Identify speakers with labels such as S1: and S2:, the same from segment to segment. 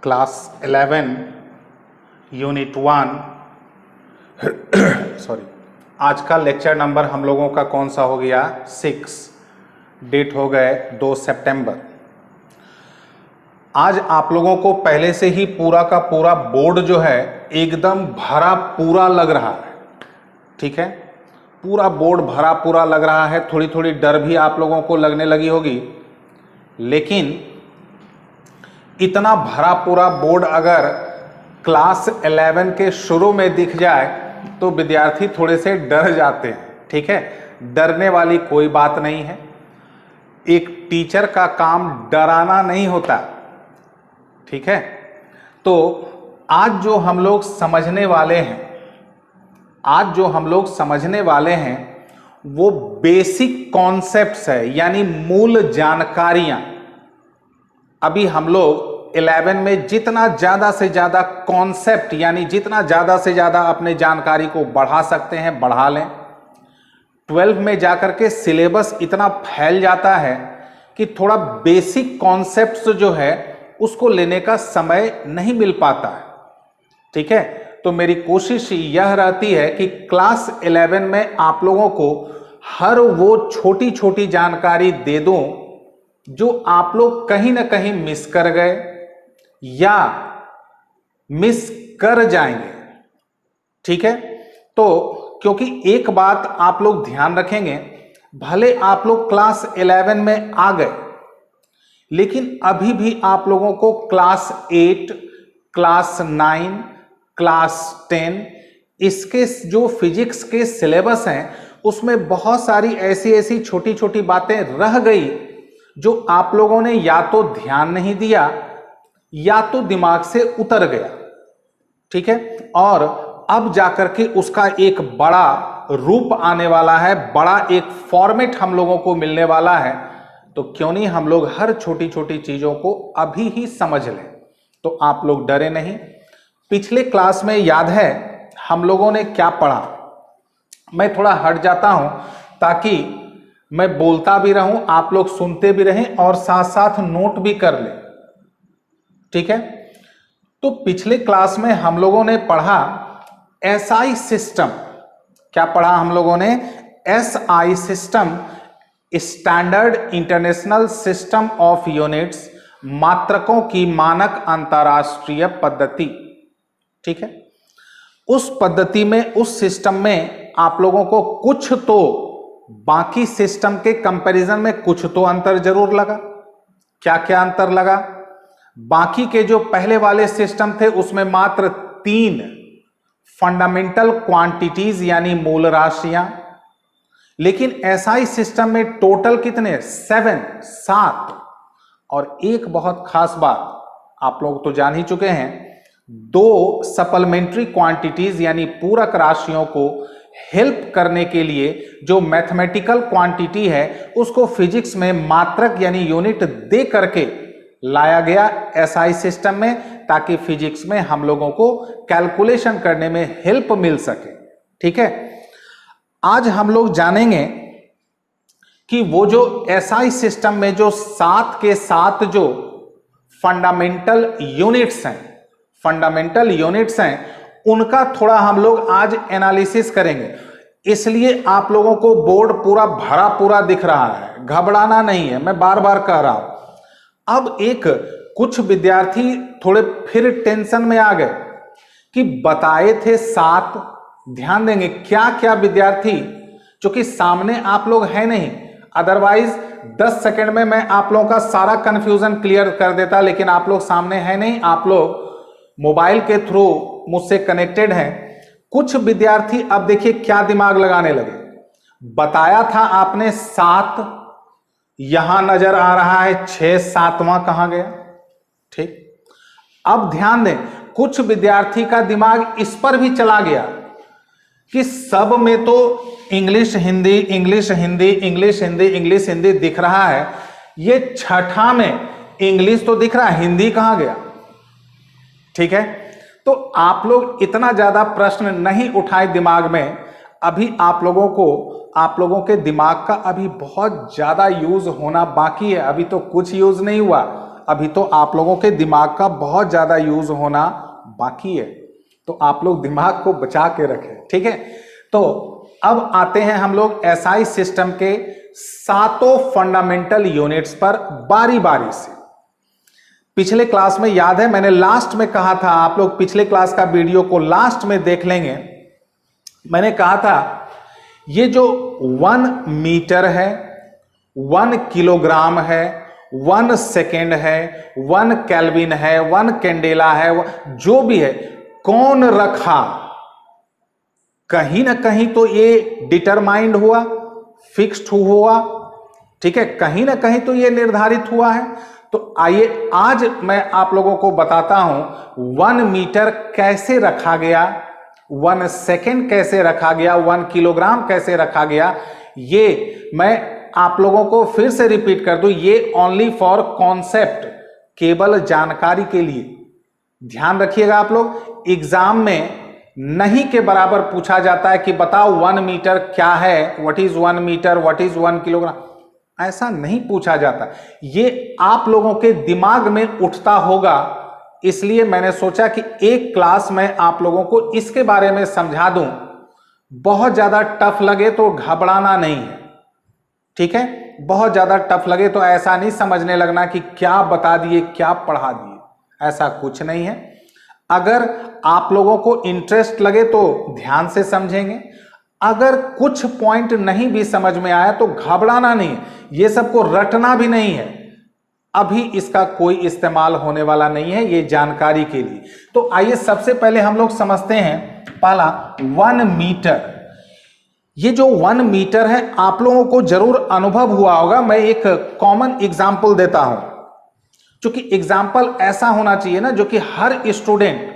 S1: Class 11 unit 1 sorry, आज का lecture number हम लोगों का कौन सा हो गया? 6। डेट हो गए 2 सितंबर। आज आप लोगों को पहले से ही पूरा का पूरा बोर्ड जो है एकदम भरा पूरा लग रहा है। ठीक है, पूरा बोर्ड भरा पूरा लग रहा है। थोड़ी थोड़ी डर भी आप लोगों को लगने लगी होगी, लेकिन इतना भरा पूरा बोर्ड अगर क्लास 11 के शुरू में दिख जाए तो विद्यार्थी थोड़े से डर जाते हैं। ठीक है, डरने वाली कोई बात नहीं है। एक टीचर का काम डराना नहीं होता। ठीक है, तो आज जो हम लोग समझने वाले हैं वो बेसिक कॉन्सेप्ट्स है, यानी मूल जानकारियां। अभी हम लोग 11 में जितना ज्यादा से ज्यादा कॉन्सेप्ट, यानी जितना ज्यादा से ज्यादा अपने जानकारी को बढ़ा सकते हैं बढ़ा लें। 12 में जाकर के सिलेबस इतना फैल जाता है कि थोड़ा बेसिक कॉन्सेप्ट्स जो है उसको लेने का समय नहीं मिल पाता है। ठीक है, तो मेरी कोशिश यह रहती है कि क्लास 11 में आप लोगों को हर वो छोटी छोटी जानकारी दे दूं जो आप लोग कहीं ना कहीं मिस कर गए या मिस कर जाएंगे। ठीक है, तो क्योंकि एक बात आप लोग ध्यान रखेंगे, भले आप लोग क्लास 11 में आ गए, लेकिन अभी भी आप लोगों को क्लास 8, क्लास 9, क्लास 10 इसके जो फिजिक्स के सिलेबस हैं उसमें बहुत सारी ऐसी ऐसी छोटी छोटी बातें रह गई जो आप लोगों ने या तो ध्यान नहीं दिया या तो दिमाग से उतर गया। ठीक है, और अब जाकर के उसका एक बड़ा रूप आने वाला है, बड़ा एक फॉर्मेट हम लोगों को मिलने वाला है। तो क्यों नहीं हम लोग हर छोटी छोटी चीजों को अभी ही समझ लें। तो आप लोग डरे नहीं। पिछले क्लास में याद है हम लोगों ने क्या पढ़ा? मैं थोड़ा हट जाता हूं ताकि मैं बोलता भी रहूं, आप लोग सुनते भी रहें और साथ साथ नोट भी कर लें। ठीक है, तो पिछले क्लास में हम लोगों ने पढ़ा एसआई सिस्टम। क्या पढ़ा हम लोगों ने? SI system, standard international system of units, मात्रकों की मानक अंतरराष्ट्रीय पद्धति। ठीक है, उस पद्धति में, उस सिस्टम में आप लोगों को कुछ तो बाकी सिस्टम के कंपैरिजन में कुछ तो अंतर जरूर लगा। क्या क्या अंतर लगा? बाकी के जो पहले वाले सिस्टम थे उसमें मात्र 3 फंडामेंटल क्वांटिटीज यानी मूल राशियां, लेकिन एसआई सिस्टम में टोटल कितने? 7। और एक बहुत खास बात आप लोग तो जान ही चुके हैं, 2 सप्लीमेंट्री क्वांटिटीज यानी पूरक राशियों को हेल्प करने के लिए जो मैथमेटिकल क्वांटिटी है उसको फिजिक्स में मात्रक यानी यूनिट दे करके लाया गया एसआई सिस्टम में, ताकि फिजिक्स में हम लोगों को कैलकुलेशन करने में हेल्प मिल सके। ठीक है, आज हम लोग जानेंगे कि वो जो एसआई सिस्टम में जो 7 के 7 जो फंडामेंटल यूनिट्स हैं उनका थोड़ा हम लोग आज एनालिसिस करेंगे। इसलिए आप लोगों को बोर्ड पूरा भरा पूरा दिख रहा है, घबराना नहीं है, मैं बार बार कह रहा हूं। अब कुछ विद्यार्थी थोड़े फिर टेंशन में आ गए कि बताए थे 7। ध्यान देंगे क्या क्या विद्यार्थी, क्योंकि सामने आप लोग है नहीं, अदरवाइज 10 सेकंड में मैं आप लोगों का सारा कंफ्यूजन क्लियर कर देता, लेकिन आप लोग सामने है नहीं, आप लोग मोबाइल के थ्रू मुझसे कनेक्टेड हैं। कुछ विद्यार्थी अब देखिए क्या दिमाग लगाने लगे। बताया था आपने 7, यहां नजर आ रहा है 6, 7वां कहां गया? ठीक, अब ध्यान दें, कुछ विद्यार्थी का दिमाग इस पर भी चला गया कि सब में तो English Hindi English Hindi English Hindi English Hindi दिख रहा है, ये छठा में इंग्लिश तो दिख रहा है, हिंदी कहां गया? ठीक है, तो आप लोग इतना ज्यादा प्रश्न नहीं उठाए दिमाग में। अभी आप लोगों के दिमाग का अभी बहुत ज्यादा यूज होना बाकी है, अभी तो कुछ यूज नहीं हुआ। अभी तो आप लोगों के दिमाग का बहुत ज्यादा यूज होना बाकी है, तो आप लोग दिमाग को बचा के रखें, ठीक है। तो अब आते हैं हम लोग एसआई सिस्टम के सातों फंडामेंटल यूनिट्स पर बारी बारी से। पिछले क्लास में याद है मैंने लास्ट में कहा था, आप लोग पिछले क्लास का वीडियो को लास्ट में देख लेंगे, मैंने कहा था ये जो 1 मीटर है, 1 किलोग्राम है, 1 सेकेंड है, 1 केल्विन है, 1 कैंडेला है, जो भी है, कौन रखा, कहीं ना कहीं तो ये डिटरमाइंड हुआ, फिक्स्ड हुआ, ठीक है, कहीं ना कहीं तो ये निर्धारित हुआ है। तो आइए आज मैं आप लोगों को बताता हूं 1 मीटर कैसे रखा गया, 1 सेकेंड कैसे रखा गया, 1 किलोग्राम कैसे रखा गया। ये मैं आप लोगों को फिर से रिपीट कर दूं, ये ओनली फॉर कॉन्सेप्ट, केवल जानकारी के लिए। ध्यान रखिएगा आप लोग, एग्जाम में नहीं के बराबर पूछा जाता है कि बताओ 1 मीटर क्या है, what is 1 metre, what is 1 kilogram, ऐसा नहीं पूछा जाता। ये आप लोगों के दिमाग में उठता होगा, इसलिए मैंने सोचा कि एक क्लास में आप लोगों को इसके बारे में समझा दूं। बहुत ज्यादा टफ लगे तो घबराना नहीं है, ठीक है। बहुत ज्यादा टफ लगे तो ऐसा नहीं समझने लगना कि क्या बता दिए, क्या पढ़ा दिए, ऐसा कुछ नहीं है। अगर आप लोगों को इंटरेस्ट लगे तो ध्यान से समझेंगे, अगर कुछ पॉइंट नहीं भी समझ में आया तो घबराना नहीं, ये सबको रटना भी नहीं है, अभी इसका कोई इस्तेमाल होने वाला नहीं है, ये जानकारी के लिए। तो आइए सबसे पहले हम लोग समझते हैं पहला 1 मीटर। ये जो 1 मीटर है आप लोगों को जरूर अनुभव हुआ होगा। मैं एक कॉमन एग्जाम्पल देता हूं, क्योंकि एग्जाम्पल ऐसा होना चाहिए ना जो कि हर स्टूडेंट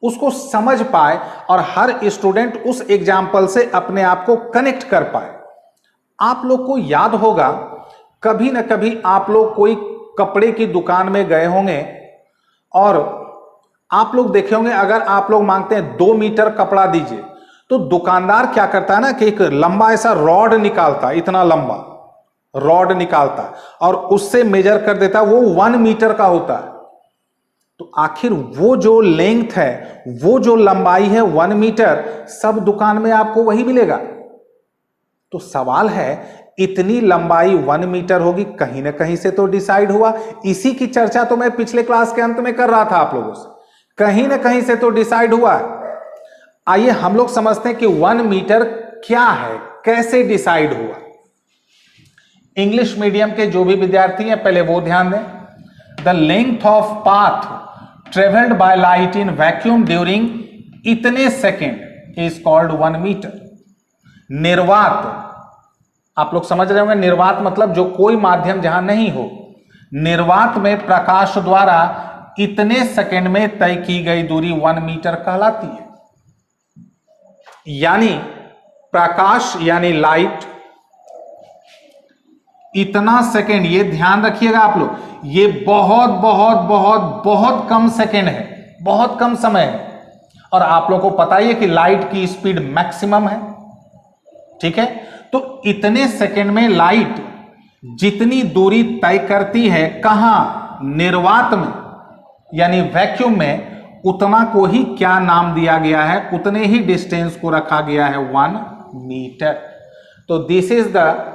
S1: उसको समझ पाए और हर स्टूडेंट उस एग्जाम्पल से अपने आप को कनेक्ट कर पाए। आप लोग को याद होगा कभी ना कभी आप लोग कोई कपड़े की दुकान में गए होंगे और आप लोग देखे होंगे, अगर आप लोग मांगते हैं 2 मीटर कपड़ा दीजिए, तो दुकानदार क्या करता है ना कि एक लंबा ऐसा रॉड निकालता, इतना लंबा रॉड निकालता और उससे मेजर कर देता, वो 1 मीटर का होता है। तो आखिर वो जो लेंथ है, वो जो लंबाई है 1 मीटर, सब दुकान में आपको वही मिलेगा। तो सवाल है इतनी लंबाई 1 मीटर होगी, कहीं ना कहीं से तो डिसाइड हुआ। इसी की चर्चा तो मैं पिछले क्लास के अंत में कर रहा था आप लोगों से, कहीं ना कहीं से तो डिसाइड हुआ। आइए हम लोग समझते हैं कि 1 मीटर क्या है, कैसे डिसाइड हुआ। इंग्लिश मीडियम के जो भी विद्यार्थी हैं पहले वो ध्यान दें। The length of path travelled by light in vacuum during इतने सेकेंड इज कॉल्ड 1 मीटर। निर्वात, आप लोग समझ रहे होंगे, निर्वात मतलब जो कोई माध्यम जहां नहीं हो, निर्वात में प्रकाश द्वारा इतने सेकेंड में तय की गई दूरी 1 मीटर कहलाती है। यानी प्रकाश यानी लाइट इतना सेकेंड, ये ध्यान रखिएगा आप लोग, ये बहुत बहुत बहुत बहुत कम सेकेंड है, बहुत कम समय है। और आप लोगों को पता ही है कि लाइट की स्पीड मैक्सिमम है, ठीक है। तो इतने सेकेंड में लाइट जितनी दूरी तय करती है, कहां, निर्वात में यानी वैक्यूम में, उतना को ही क्या नाम दिया गया है, उतने ही डिस्टेंस को रखा गया है 1 मीटर। तो this is the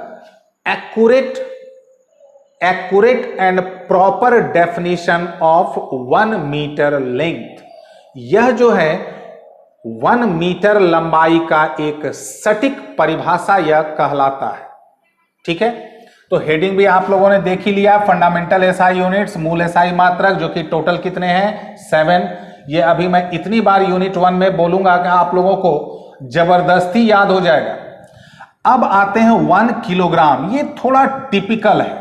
S1: accurate and proper definition of 1 metre length. यह जो है 1 मीटर लंबाई का एक सटीक परिभाषा यह कहलाता है, ठीक है। तो हेडिंग भी आप लोगों ने देख ही लिया, फंडामेंटल एसआई यूनिट्स, मूल एसआई मात्रक, जो कि टोटल कितने हैं 7। ये अभी मैं इतनी बार यूनिट 1 में बोलूंगा कि आप लोगों को जबरदस्ती याद हो जाएगा। अब आते हैं 1 किलोग्राम, ये थोड़ा टिपिकल है।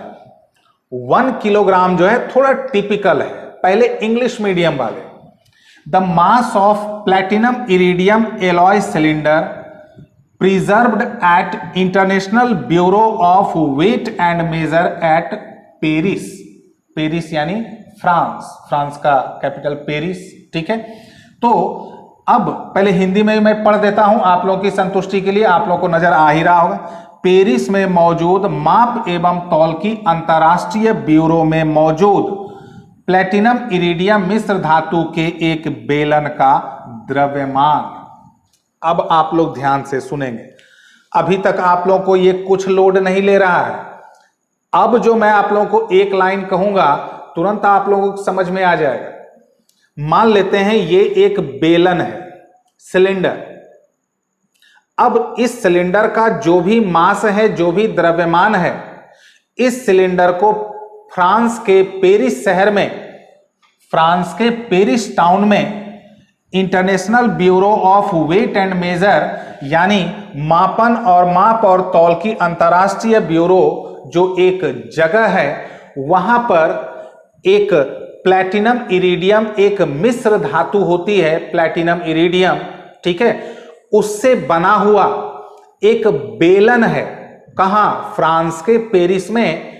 S1: 1 किलोग्राम जो है थोड़ा टिपिकल है। पहले इंग्लिश मीडियम वाले, the mass of platinum iridium alloy cylinder preserved at International Bureau of Weight and Measure at Paris. Paris यानी फ्रांस, फ्रांस का कैपिटल पेरिस, ठीक है। तो अब पहले हिंदी में मैं पढ़ देता हूं आप लोगों की संतुष्टि के लिए, आप लोगों को नजर आ ही रहा होगा। पेरिस में मौजूद माप एवं तौल की अंतर्राष्ट्रीय ब्यूरो में मौजूद प्लेटिनम इरिडियम मिश्र धातु के एक बेलन का द्रव्यमान। अब आप लोग ध्यान से सुनेंगे, अभी तक आप लोगों को ये कुछ लोड नहीं ले रहा है। अब जो मैं आप लोगों को एक लाइन कहूंगा तुरंत आप लोगों को समझ में आ जाएगा। मान लेते हैं ये एक बेलन है, सिलेंडर। अब इस सिलेंडर का जो भी मास है, जो भी द्रव्यमान है, इस सिलेंडर को फ्रांस के पेरिस शहर में, फ्रांस के पेरिस टाउन में International Bureau of Weight and Measure यानी मापन और माप और तौल की अंतर्राष्ट्रीय ब्यूरो जो एक जगह है, वहां पर एक प्लैटिनम इरिडियम, एक मिश्र धातु होती है प्लैटिनम इरिडियम, ठीक है, उससे बना हुआ एक बेलन है। कहां? फ्रांस के पेरिस में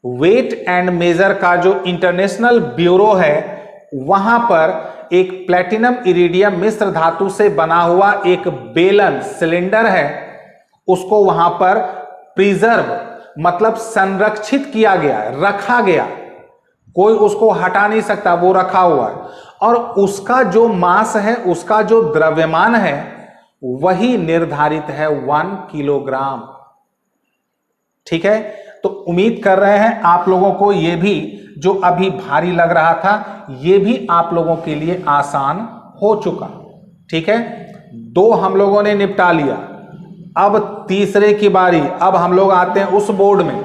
S1: वेट एंड मेजर का जो इंटरनेशनल ब्यूरो है, वहां पर एक प्लैटिनम इरिडियम मिश्र धातु से बना हुआ एक बेलन, सिलेंडर है, उसको वहां पर प्रिजर्व मतलब संरक्षित किया गया, रखा गया, कोई उसको हटा नहीं सकता, वो रखा हुआ है। और उसका जो मास है, उसका जो द्रव्यमान है, वही निर्धारित है 1 किलोग्राम। ठीक है, तो उम्मीद कर रहे हैं आप लोगों को ये भी जो अभी भारी लग रहा था, ये भी आप लोगों के लिए आसान हो चुका। ठीक है, 2 हम लोगों ने निपटा लिया। अब तीसरे की बारी। अब हम लोग आते हैं उस बोर्ड में।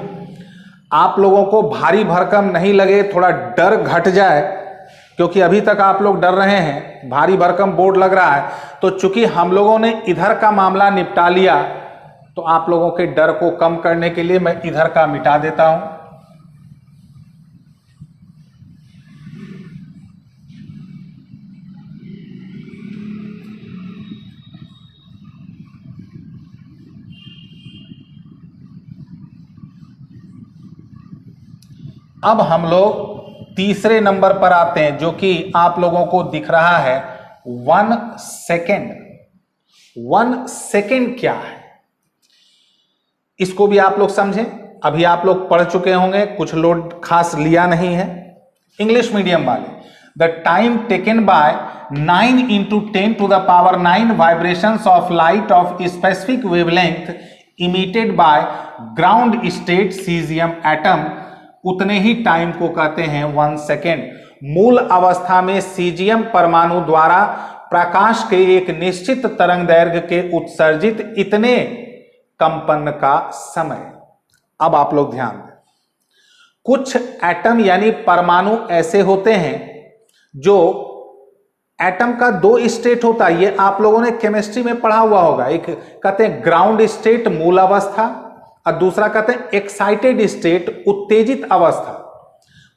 S1: आप लोगों को भारी भरकम नहीं लगे, थोड़ा डर घट जाए, क्योंकि अभी तक आप लोग डर रहे हैं, भारी भरकम बोर्ड लग रहा है। तो चूंकि हम लोगों ने इधर का मामला निपटा लिया, तो आप लोगों के डर को कम करने के लिए मैं इधर का मिटा देता हूं। अब हम लोग तीसरे नंबर पर आते हैं, जो कि आप लोगों को दिख रहा है 1 सेकेंड। 1 सेकेंड क्या है, इसको भी आप लोग समझें। अभी आप लोग पढ़ चुके होंगे, कुछ लोग खास लिया नहीं है, इंग्लिश मीडियम वाले। The time taken by 9 × 10⁹ vibrations of light of specific wavelength emitted by ground state caesium atom, उतने ही टाइम को कहते हैं 1 सेकेंड। मूल अवस्था में सीजियम परमाणु द्वारा प्रकाश के एक निश्चित तरंग दैर्घ्य के उत्सर्जित इतने कंपन का समय। अब आप लोग ध्यान दें, कुछ एटम यानी परमाणु ऐसे होते हैं जो एटम का 2 स्टेट होता है, ये आप लोगों ने केमिस्ट्री में पढ़ा हुआ होगा। एक कहते हैं ग्राउंड स्टेट, मूल अवस्था, और दूसरा कहते हैं एक्साइटेड स्टेट, उत्तेजित अवस्था।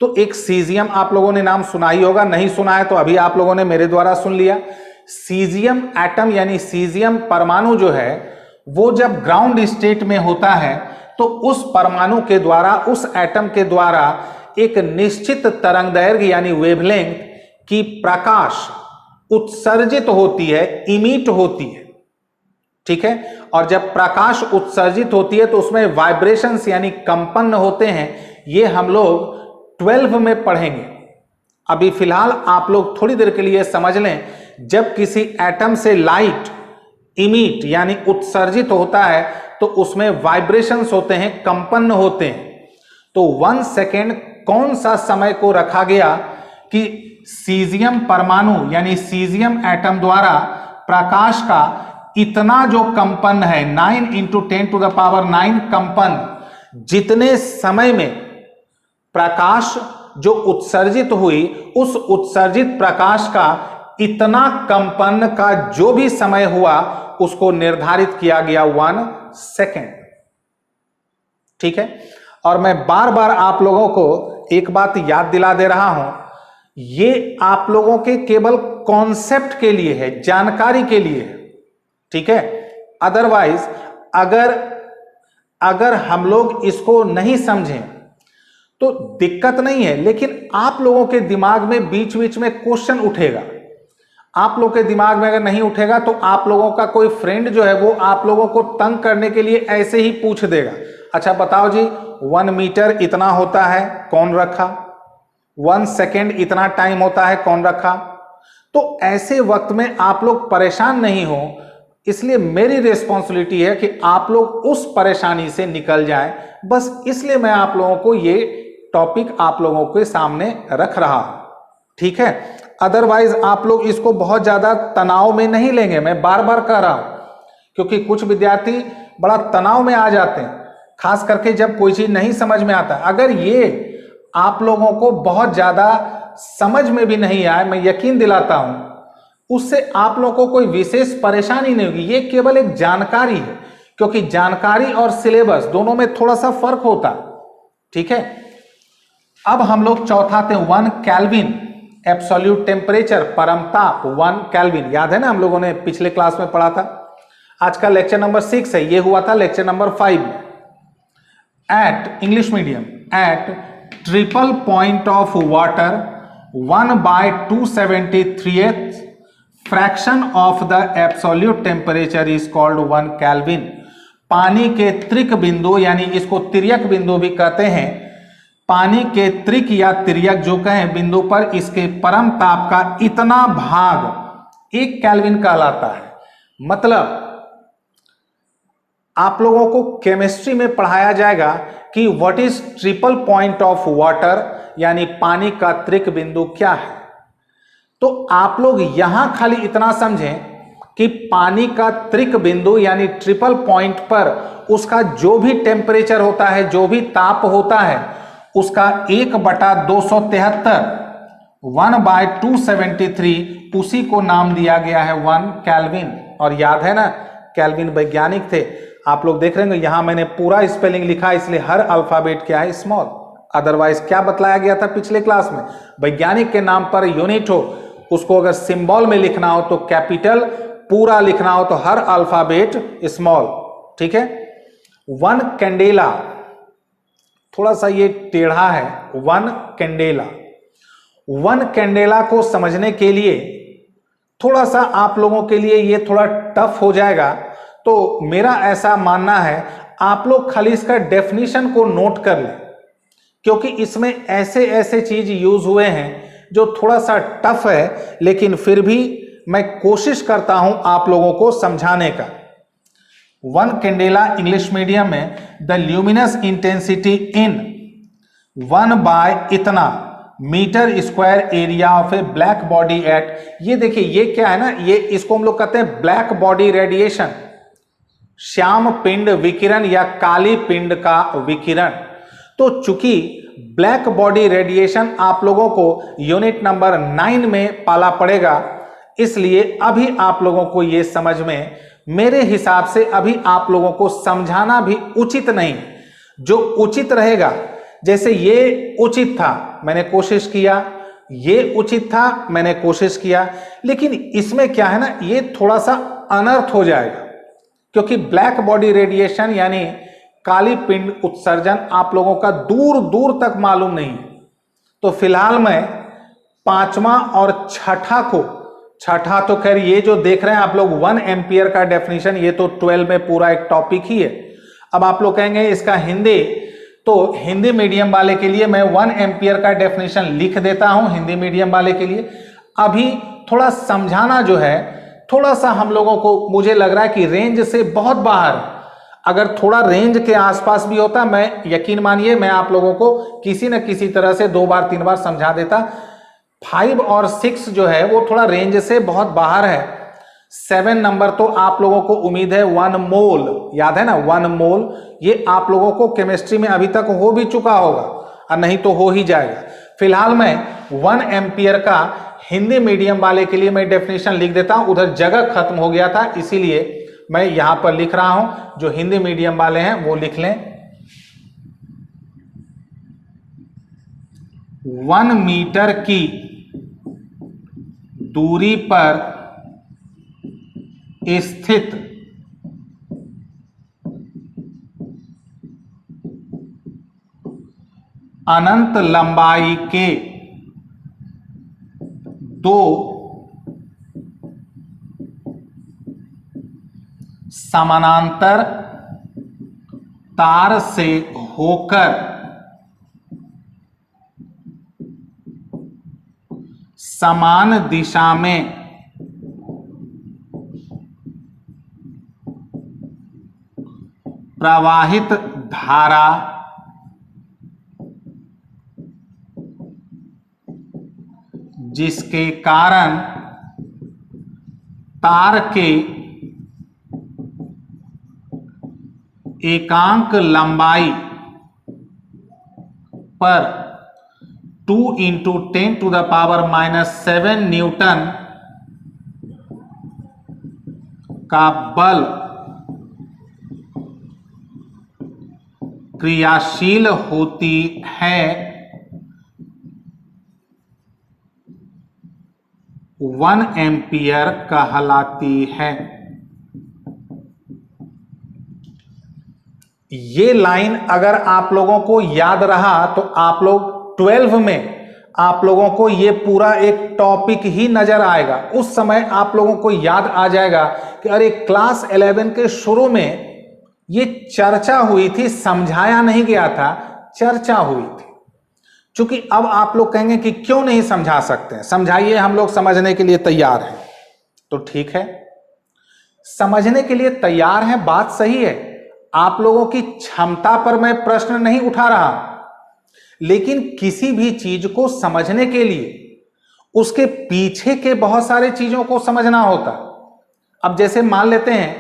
S1: तो एक सीजियम आप लोगों ने नाम सुना ही होगा, नहीं सुना है तो अभी आप लोगों ने मेरे द्वारा सुन लिया। सीजियम एटम यानी सीजियम परमाणु जो है, वो जब ग्राउंड स्टेट में होता है तो उस परमाणु के द्वारा, उस एटम के द्वारा एक निश्चित तरंगदैर्घ्य यानी वेवलेंथ की प्रकाश उत्सर्जित होती है, इमिट होती है। ठीक है, और जब प्रकाश उत्सर्जित होती है तो उसमें वाइब्रेशंस यानी कंपन होते हैं। ये हम लोग 12 में पढ़ेंगे। अभी फिलहाल आप लोग थोड़ी देर के लिए समझ लें, जब किसी एटम से लाइट इमिट यानी उत्सर्जित होता है तो उसमें वाइब्रेशंस होते हैं, कंपन होते हैं। तो 1 सेकेंड कौन सा समय को रखा गया कि सीजियम परमाणु यानी सीजियम एटम द्वारा प्रकाश का इतना जो कंपन है, 9 × 10⁹ कंपन, जितने समय में प्रकाश जो उत्सर्जित हुई, उस उत्सर्जित प्रकाश का इतना कंपन का जो भी समय हुआ, उसको निर्धारित किया गया 1 सेकेंड। ठीक है, और मैं बार बार आप लोगों को एक बात याद दिला दे रहा हूं, ये आप लोगों के केवल कॉन्सेप्ट के लिए है, जानकारी के लिए है। ठीक है, अदरवाइज अगर हम लोग इसको नहीं समझें तो दिक्कत नहीं है, लेकिन आप लोगों के दिमाग में बीच बीच में क्वेश्चन उठेगा। आप लोगों के दिमाग में अगर नहीं उठेगा तो आप लोगों का कोई फ्रेंड जो है वो आप लोगों को तंग करने के लिए ऐसे ही पूछ देगा, अच्छा बताओ जी 1 मीटर इतना होता है, कौन रखा? 1 सेकेंड इतना टाइम होता है, कौन रखा? तो ऐसे वक्त में आप लोग परेशान नहीं हो, इसलिए मेरी रिस्पॉन्सिबिलिटी है कि आप लोग उस परेशानी से निकल जाएं। बस इसलिए मैं आप लोगों को ये टॉपिक आप लोगों के सामने रख रहा हूं, ठीक है? अदरवाइज आप लोग इसको बहुत ज्यादा तनाव में नहीं लेंगे, मैं बार बार कह रहा हूं, क्योंकि कुछ विद्यार्थी बड़ा तनाव में आ जाते हैं, खास करके जब कोई चीज नहीं समझ में आता। अगर ये आप लोगों को बहुत ज्यादा समझ में भी नहीं आए, मैं यकीन दिलाता हूं उससे आप लोगों को कोई विशेष परेशानी नहीं होगी। ये केवल एक जानकारी है, क्योंकि जानकारी और सिलेबस दोनों में थोड़ा सा फर्क होता है, ठीक है? अब हम लोग चौथा थे 1 केल्विन, एब्सोल्यूट टेम्परेचर, परम ताप 1 केल्विन। याद है ना, हम लोगों ने पिछले क्लास में पढ़ा था। आज का लेक्चर नंबर 6 है, ये हुआ था लेक्चर नंबर 5 में। At English medium, at triple point of water 1/273 fraction of the absolute temperature is called 1 kelvin. पानी के त्रिक बिंदु, यानी इसको तिर्यक बिंदु भी कहते हैं, पानी के त्रिक या तिर्यक जो कहें बिंदु पर इसके परम ताप का इतना भाग 1 केल्विन कहलाता है। मतलब आप लोगों को केमिस्ट्री में पढ़ाया जाएगा कि what is triple point of water, यानी पानी का त्रिक बिंदु क्या है। तो आप लोग यहां खाली इतना समझें कि पानी का त्रिक बिंदु यानी ट्रिपल पॉइंट पर उसका जो भी टेम्परेचर होता है, जो भी ताप होता है, उसका 1/273 1/273 उसी को नाम दिया गया है 1 केल्विन। और याद है ना, केल्विन वैज्ञानिक थे। आप लोग देख रहे हैं यहां मैंने पूरा स्पेलिंग लिखा, इसलिए हर अल्फाबेट क्या है, स्मॉल। अदरवाइज क्या बतलाया गया था पिछले क्लास में, वैज्ञानिक के नाम पर यूनिट हो, उसको अगर सिंबल में लिखना हो तो कैपिटल, पूरा लिखना हो तो हर अल्फाबेट स्मॉल, ठीक है? 1 कैंडेला, थोड़ा सा ये टेढ़ा है, 1 कैंडेला। 1 कैंडेला को समझने के लिए थोड़ा सा आप लोगों के लिए ये थोड़ा टफ हो जाएगा, तो मेरा ऐसा मानना है आप लोग खाली इसका डेफिनेशन को नोट कर लें, क्योंकि इसमें ऐसे ऐसे चीज यूज हुए हैं जो थोड़ा सा टफ है, लेकिन फिर भी मैं कोशिश करता हूं आप लोगों को समझाने का। 1 कैंडेला इंग्लिश मीडियम में द ल्यूमिनस इंटेंसिटी इन 1 इतना metre square area of a black body at, ये देखिए ये क्या है ना, ये इसको हम लोग कहते हैं ब्लैक बॉडी रेडिएशन, श्याम पिंड विकिरण या काली पिंड का विकिरण। तो चूंकि ब्लैक बॉडी रेडिएशन आप लोगों को यूनिट नंबर 9 में पाला पड़ेगा, इसलिए अभी आप लोगों को यह समझ में, मेरे हिसाब से अभी आप लोगों को समझाना भी उचित नहीं। जो उचित रहेगा, जैसे ये उचित था मैंने कोशिश किया, ये उचित था मैंने कोशिश किया, लेकिन इसमें क्या है ना, ये थोड़ा सा अनर्थ हो जाएगा, क्योंकि ब्लैक बॉडी रेडिएशन यानी काली पिंड उत्सर्जन आप लोगों का दूर दूर तक मालूम नहीं है। तो फिलहाल मैं 5वां और छठा को, छठा तो खैर ये जो देख रहे हैं आप लोग 1 एम्पियर का डेफिनेशन, ये तो 12 में पूरा एक टॉपिक ही है। अब आप लोग कहेंगे इसका हिंदी, तो हिंदी मीडियम वाले के लिए मैं 1 एम्पियर का डेफिनेशन लिख देता हूं हिंदी मीडियम वाले के लिए। अभी थोड़ा समझाना जो है, थोड़ा सा हम लोगों को मुझे लग रहा है कि रेंज से बहुत बाहर, अगर थोड़ा रेंज के आसपास भी होता, मैं यकीन मानिए मैं आप लोगों को किसी न किसी तरह से 2 बार 3 बार समझा देता। 5 और 6 जो है वो थोड़ा रेंज से बहुत बाहर है। 7 नंबर तो आप लोगों को उम्मीद है 1 मोल, याद है ना 1 मोल, ये आप लोगों को केमिस्ट्री में अभी तक हो भी चुका होगा, और नहीं तो हो ही जाएगा। फिलहाल मैं 1 एम्पियर का हिंदी मीडियम वाले के लिए मैं डेफिनेशन लिख देता हूं, उधर जगह खत्म हो गया था इसीलिए मैं यहां पर लिख रहा हूं। जो हिंदी मीडियम वाले हैं वो लिख लें। 1 मीटर की दूरी पर स्थित अनंत लंबाई के 2 समानांतर तार से होकर समान दिशा में प्रवाहित धारा जिसके कारण तार के एकांक लंबाई पर 2 × 10⁻⁻7 न्यूटन का बल क्रियाशील होती है, 1 एम्पियर कहलाती है। ये लाइन अगर आप लोगों को याद रहा तो आप लोग 12 में आप लोगों को ये पूरा एक टॉपिक ही नजर आएगा। उस समय आप लोगों को याद आ जाएगा कि अरे क्लास 11 के शुरू में ये चर्चा हुई थी, समझाया नहीं गया था, चर्चा हुई थी। चूंकि अब आप लोग कहेंगे कि क्यों नहीं समझा सकते, समझाइए, हम लोग समझने के लिए तैयार हैं। तो ठीक है, समझने के लिए तैयार हैं, बात सही है। आप लोगों की क्षमता पर मैं प्रश्न नहीं उठा रहा, लेकिन किसी भी चीज को समझने के लिए उसके पीछे के बहुत सारे चीजों को समझना होता। अब जैसे मान लेते हैं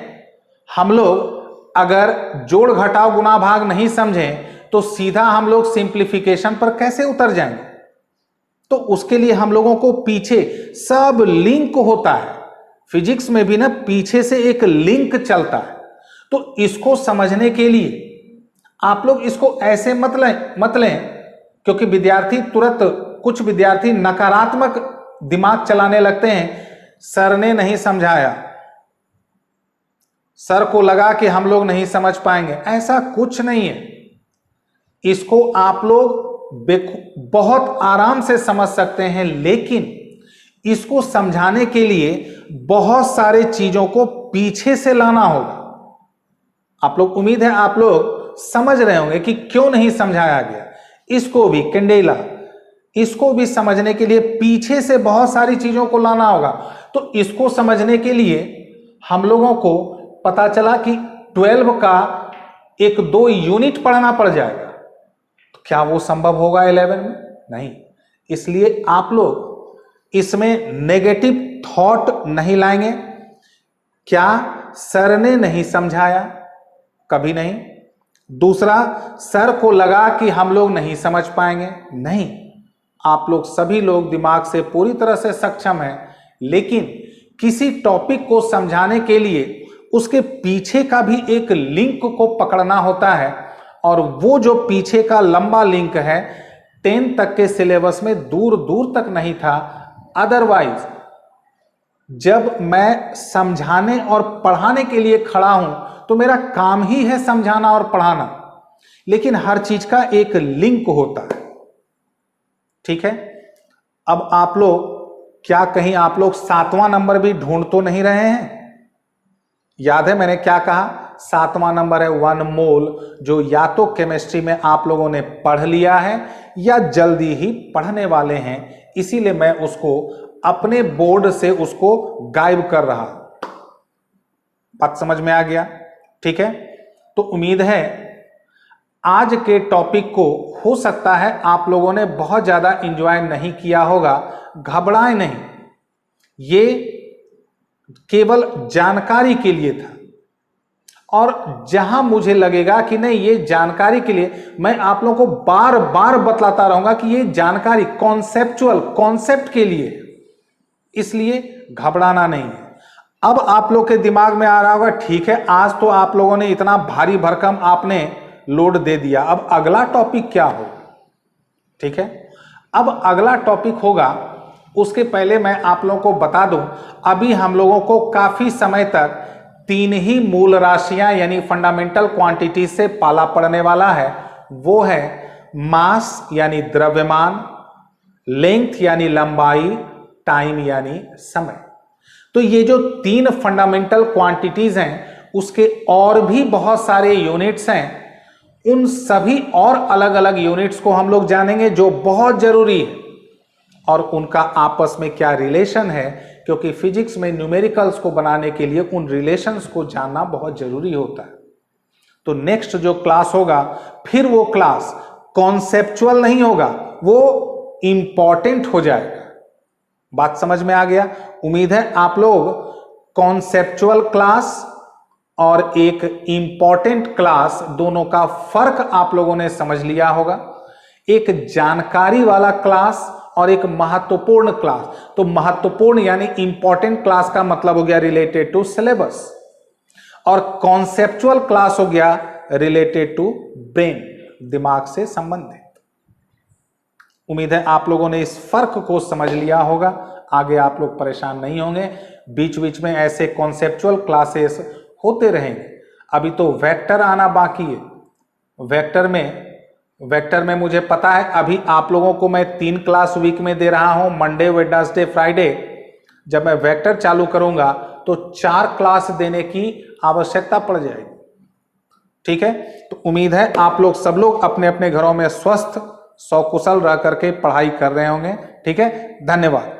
S1: हम लोग अगर जोड़ घटाव गुणा भाग नहीं समझें तो सीधा हम लोग सिंप्लीफिकेशन पर कैसे उतर जाएंगे। तो उसके लिए हम लोगों को पीछे सब लिंक होता है। फिजिक्स में भी ना पीछे से एक लिंक चलता है। तो इसको समझने के लिए आप लोग इसको ऐसे मत लें, क्योंकि विद्यार्थी तुरंत, कुछ विद्यार्थी नकारात्मक दिमाग चलाने लगते हैं, सर ने नहीं समझाया, सर को लगा कि हम लोग नहीं समझ पाएंगे। ऐसा कुछ नहीं है। इसको आप लोग बहुत आराम से समझ सकते हैं, लेकिन इसको समझाने के लिए बहुत सारे चीजों को पीछे से लाना होगा। आप लोग, उम्मीद है आप लोग समझ रहे होंगे कि क्यों नहीं समझाया गया। इसको भी कैंडेला, इसको भी समझने के लिए पीछे से बहुत सारी चीजों को लाना होगा। तो इसको समझने के लिए हम लोगों को पता चला कि 12 का 1-2 यूनिट पढ़ना पड़ जाएगा। तो क्या वो संभव होगा 11 में? नहीं। इसलिए आप लोग इसमें नेगेटिव थॉट नहीं लाएंगे। क्या सर ने नहीं समझाया? कभी नहीं। दूसरा, सर को लगा कि हम लोग नहीं समझ पाएंगे? नहीं। आप लोग सभी लोग दिमाग से पूरी तरह से सक्षम हैं, लेकिन किसी टॉपिक को समझाने के लिए उसके पीछे का भी एक लिंक को पकड़ना होता है, और वो जो पीछे का लंबा लिंक है 10 तक के सिलेबस में दूर दूर तक नहीं था। अदरवाइज जब मैं समझाने और पढ़ाने के लिए खड़ा हूं तो मेरा काम ही है समझाना और पढ़ाना, लेकिन हर चीज का एक लिंक होता है। ठीक है, अब आप लोग क्या कहीं आप लोग 7वां नंबर भी ढूंढ तो नहीं रहे हैं? याद है मैंने क्या कहा? 7वां नंबर है 1 मोल, जो या तो केमिस्ट्री में आप लोगों ने पढ़ लिया है या जल्दी ही पढ़ने वाले हैं, इसीलिए मैं उसको अपने बोर्ड से उसको गायब कर रहा। बात समझ में आ गया? ठीक है, तो उम्मीद है आज के टॉपिक को हो सकता है आप लोगों ने बहुत ज्यादा एंजॉय नहीं किया होगा। घबराएं नहीं, ये केवल जानकारी के लिए था, और जहां मुझे लगेगा कि नहीं ये जानकारी के लिए, मैं आप लोगों को बार बार बतलाता रहूंगा कि ये जानकारी कॉन्सेप्चुअल, कॉन्सेप्ट के लिए है, इसलिए घबराना नहीं है। अब आप लोग के दिमाग में आ रहा होगा, ठीक है आज तो आप लोगों ने इतना भारी भरकम आपने लोड दे दिया, अब अगला टॉपिक क्या होगा? ठीक है, अब अगला टॉपिक होगा, उसके पहले मैं आप लोगों को बता दूं, अभी हम लोगों को काफी समय तक 3 ही मूल राशियां यानी फंडामेंटल क्वांटिटी से पाला पड़ने वाला है। वो है मास यानी द्रव्यमान, लेंथ यानी लंबाई, टाइम यानी समय। तो ये जो 3 फंडामेंटल क्वांटिटीज हैं, उसके और भी बहुत सारे यूनिट्स हैं। उन सभी और अलग अलग यूनिट्स को हम लोग जानेंगे जो बहुत जरूरी है। और उनका आपस में क्या रिलेशन है, क्योंकि फिजिक्स में न्यूमेरिकल्स को बनाने के लिए उन रिलेशंस को जानना बहुत जरूरी होता है। तो नेक्स्ट जो क्लास होगा, फिर वो क्लास कॉन्सेप्चुअल नहीं होगा, वो इंपॉर्टेंट हो जाएगा। बात समझ में आ गया? उम्मीद है आप लोग कॉन्सेप्चुअल क्लास और एक इंपॉर्टेंट क्लास दोनों का फर्क आप लोगों ने समझ लिया होगा। एक जानकारी वाला क्लास और एक महत्वपूर्ण क्लास। तो महत्वपूर्ण यानी इंपॉर्टेंट क्लास का मतलब हो गया रिलेटेड टू सिलेबस, और कॉन्सेप्चुअल क्लास हो गया रिलेटेड टू ब्रेन, दिमाग से संबंधित। उम्मीद है आप लोगों ने इस फर्क को समझ लिया होगा। आगे आप लोग परेशान नहीं होंगे, बीच बीच में ऐसे कॉन्सेप्चुअल क्लासेस होते रहेंगे। अभी तो वेक्टर आना बाकी है। वेक्टर में मुझे पता है अभी आप लोगों को मैं 3 क्लास वीक में दे रहा हूं, मंडे, वेडनेसडे, फ्राइडे। जब मैं वेक्टर चालू करूंगा तो 4 क्लास देने की आवश्यकता पड़ जाएगी। ठीक है, तो उम्मीद है आप लोग सब लोग अपने अपने घरों में स्वस्थ सकुशल रह करके पढ़ाई कर रहे होंगे। ठीक है, धन्यवाद।